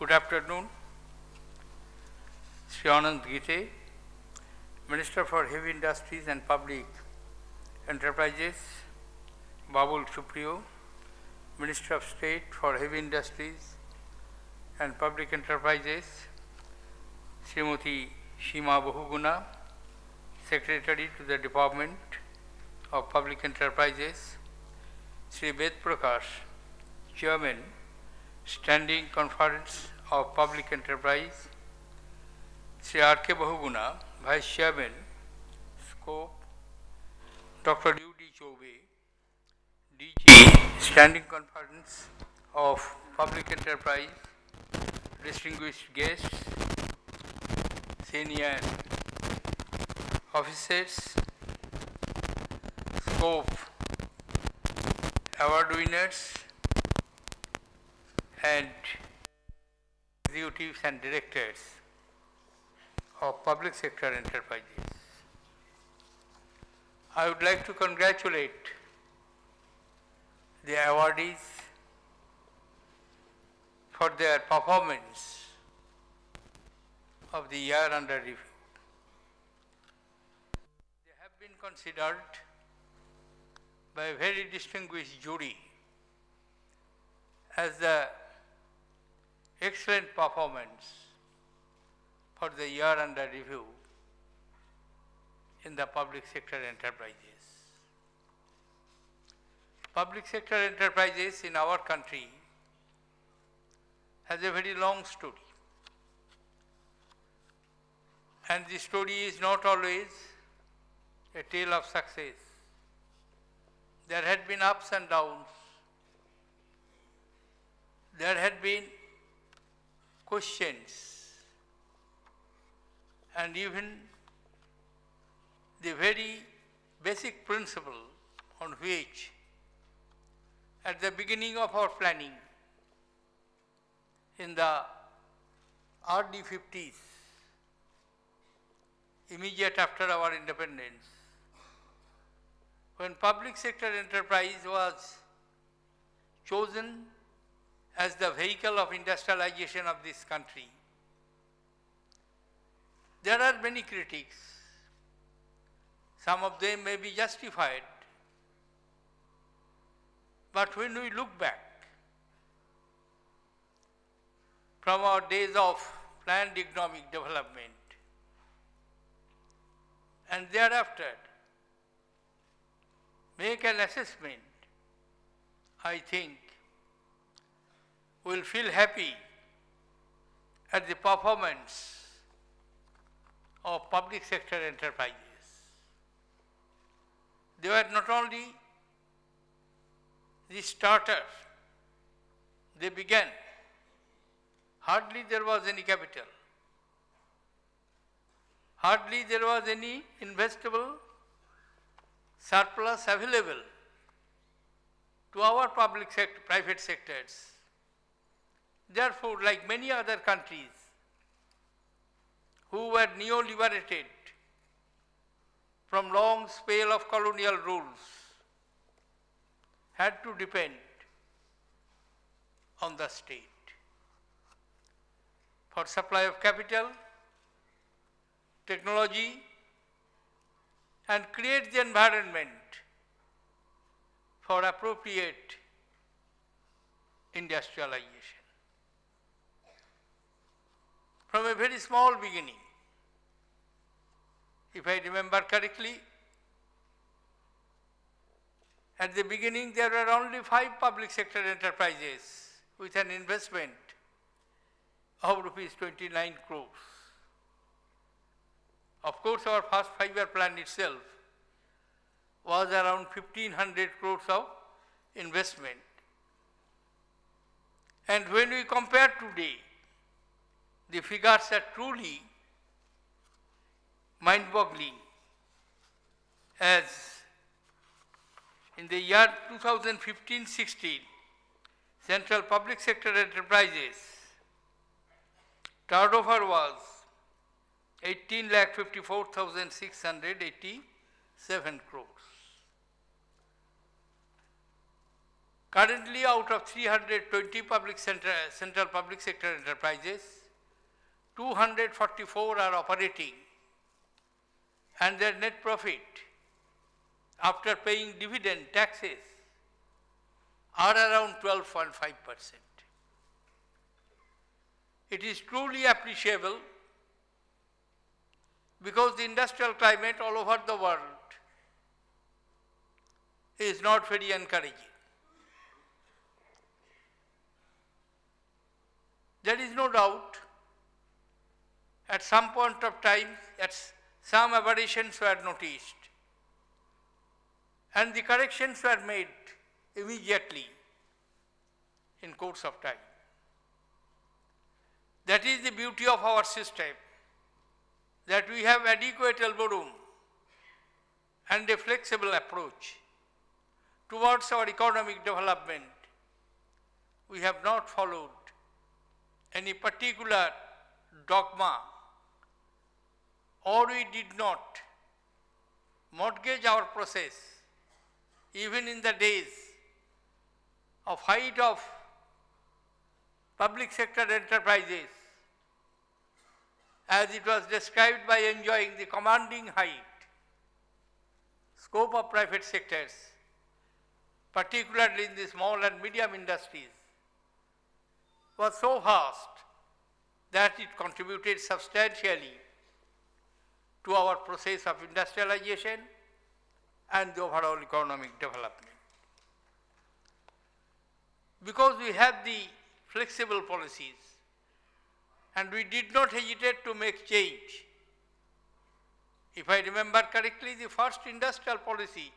Good afternoon. Shri Gite, Minister for Heavy Industries and Public Enterprises, Babul Supriyo, Minister of State for Heavy Industries and Public Enterprises, Srimati Shima Bahuguna, Secretary to the Department of Public Enterprises, Shri Ved Prakash, Chairman, Standing Conference of Public Enterprise, Shri R.K. Bahuguna, Vice Chairman, Scope, Dr. U.D. Choube, DG, Standing Conference of Public Enterprise, distinguished guests, senior officers, Scope award winners, and executives and directors of public sector enterprises. I would like to congratulate the awardees for their performance of the year under review. They have been considered by a very distinguished jury as the excellent performance for the year under review in the public sector enterprises. Public sector enterprises in our country has a very long story. And the story is not always a tale of success. There had been ups and downs. There had been questions, and even the very basic principle on which at the beginning of our planning in the early 50s, immediate after our independence, when public sector enterprise was chosen as the vehicle of industrialization of this country, there are many critics. Some of them may be justified. But when we look back from our days of planned economic development and thereafter make an assessment, I think we'll feel happy at the performance of public sector enterprises. They were not only the starters, they began. Hardly there was any capital. Hardly there was any investable surplus available to our public sector, private sectors. Therefore, like many other countries who were neo-liberated from long spell of colonial rules, had to depend on the state for supply of capital, technology, and create the environment for appropriate industrialization. From a very small beginning, if I remember correctly, at the beginning there were only 5 public sector enterprises with an investment of rupees 29 crores. Of course, our first 5-year plan itself was around 1500 crores of investment. And when we compare today, the figures are truly mind-boggling, as in the year 2015-16, central public sector enterprises turnover was 18,54,687 crores. Currently, out of 320 central public sector enterprises, 244 are operating, and their net profit after paying dividend taxes are around 12.5%. It is truly appreciable because the industrial climate all over the world is not very encouraging. There is no doubt at some point of time some aberrations were noticed and the corrections were made immediately in course of time. That is the beauty of our system, that we have adequate elbow room and a flexible approach towards our economic development. We have not followed any particular dogma, or we did not mortgage our process even in the days of height of public sector enterprises, as it was described by enjoying the commanding height. Scope of private sectors, particularly in the small and medium industries, was so vast that it contributed substantially to our process of industrialization and the overall economic development. Because we have the flexible policies and we did not hesitate to make change. If I remember correctly, the first industrial policy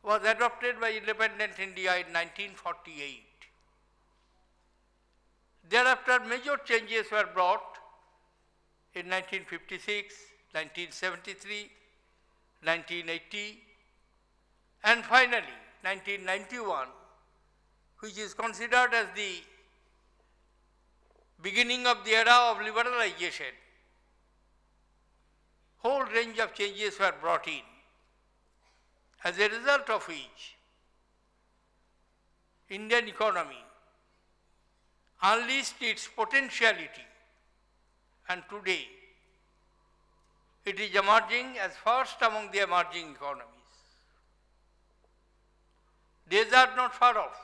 was adopted by independent India in 1948. Thereafter, major changes were brought in 1956, 1973, 1980, and finally 1991, which is considered as the beginning of the era of liberalization. Whole range of changes were brought in, as a result of which Indian economy unleashed its potentiality, and today it is emerging as first among the emerging economies. Days are not far off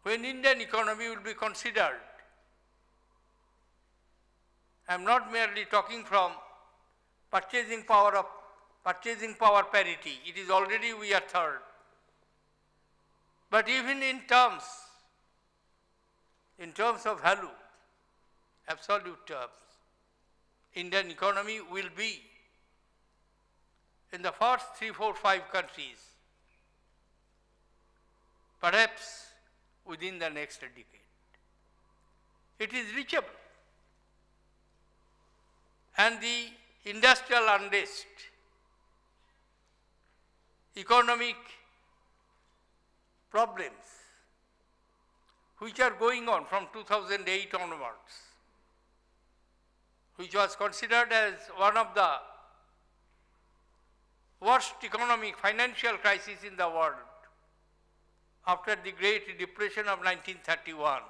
when Indian economy will be considered. I am not merely talking from purchasing power parity. It is already we are third. But even in terms of value, absolute terms, Indian economy will be in the first 3, 4, 5 countries, perhaps within the next decade. It is reachable. And the industrial unrest, economic problems, which are going on from 2008 onwards, which was considered as one of the worst economic financial crises in the world after the Great Depression of 1931.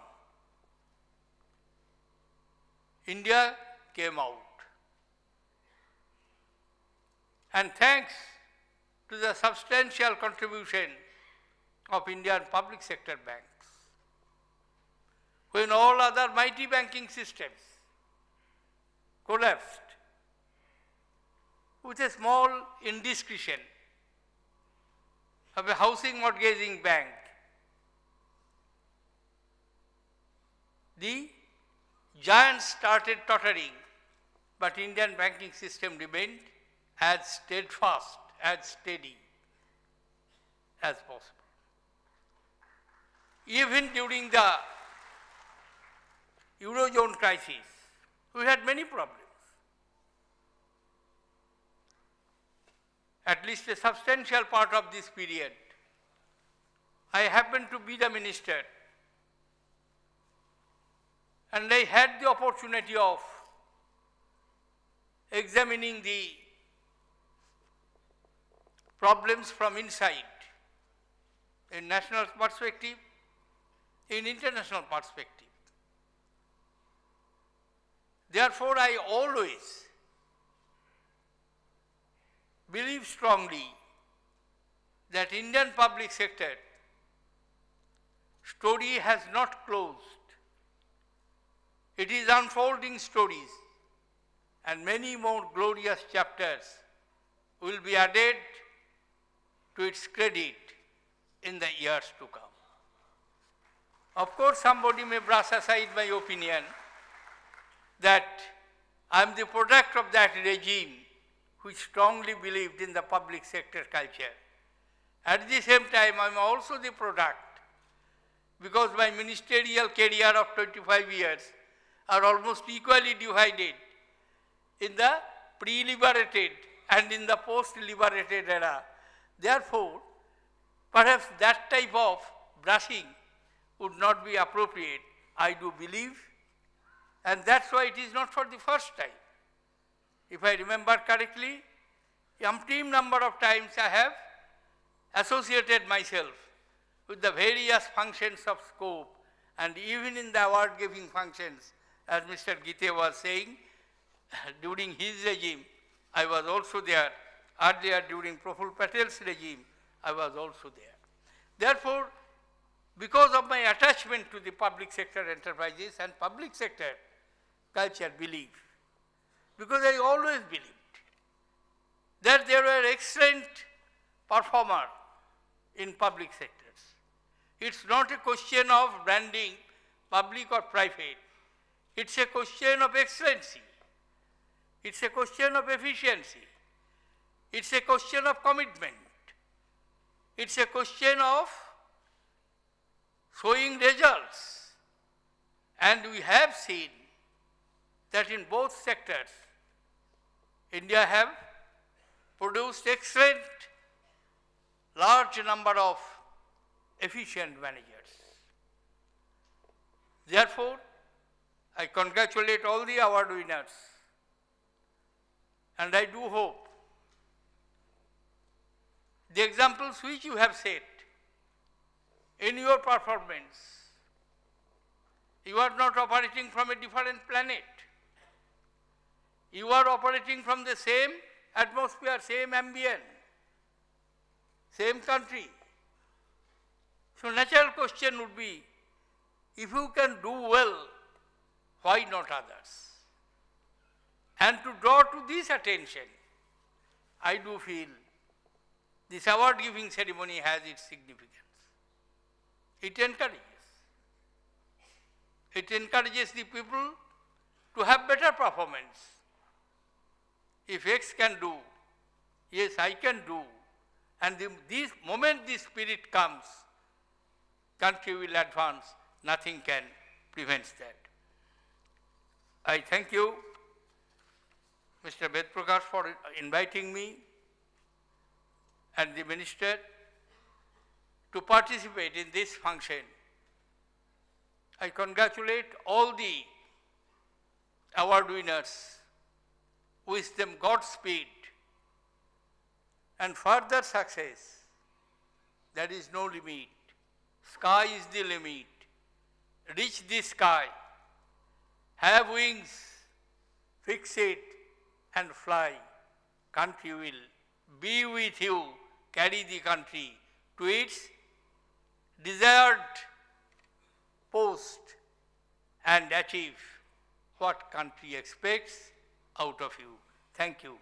India came out. And thanks to the substantial contribution of Indian public sector banks, when all other mighty banking systems collapsed, with a small indiscretion of a housing mortgaging bank, the giants started tottering, but Indian banking system remained as steadfast, as steady as possible. Even during the Eurozone crisis, we had many problems. At least a substantial part of this period, I happened to be the minister, and I had the opportunity of examining the problems from inside in national perspective, in international perspective. Therefore, I always believe strongly that Indian public sector story has not closed. It is unfolding stories, and many more glorious chapters will be added to its credit in the years to come. Of course, somebody may brush aside my opinion that I am the product of that regime which strongly believed in the public sector culture. At the same time, I am also the product, because my ministerial career of 25 years are almost equally divided in the pre-liberated and in the post-liberated era. Therefore, perhaps that type of brushing would not be appropriate, I do believe, and that's why it is not for the first time. If I remember correctly, umpteen number of times I have associated myself with the various functions of scope, and even in the award-giving functions, as Mr. Gite was saying, during his regime, I was also there. Earlier, during Praful Patel's regime, I was also there. Therefore, because of my attachment to the public sector enterprises and public sector culture belief, because I always believed that there were excellent performers in public sectors. It's not a question of branding, public or private. It's a question of excellency. It's a question of efficiency. It's a question of commitment. It's a question of showing results. And we have seen that in both sectors, India have produced excellent, large number of efficient managers. Therefore, I congratulate all the award winners, and I do hope the examples which you have set in your performance, you are not operating from a different planet. You are operating from the same atmosphere, same ambient, same country. So natural question would be, if you can do well, why not others? And to draw to this attention, I do feel this award-giving ceremony has its significance. It encourages. It encourages the people to have better performance. If X can do, yes, I can do. And this moment this spirit comes, country will advance. Nothing can prevent that. I thank you, Mr. Ved Prakash, for inviting me and the Minister to participate in this function. I congratulate all the award winners, wish them Godspeed and further success. There is no limit. Sky is the limit. Reach the sky. Have wings, fix it and fly. Country will be with you. Carry the country to its desired post and achieve what country expects out of you. Thank you.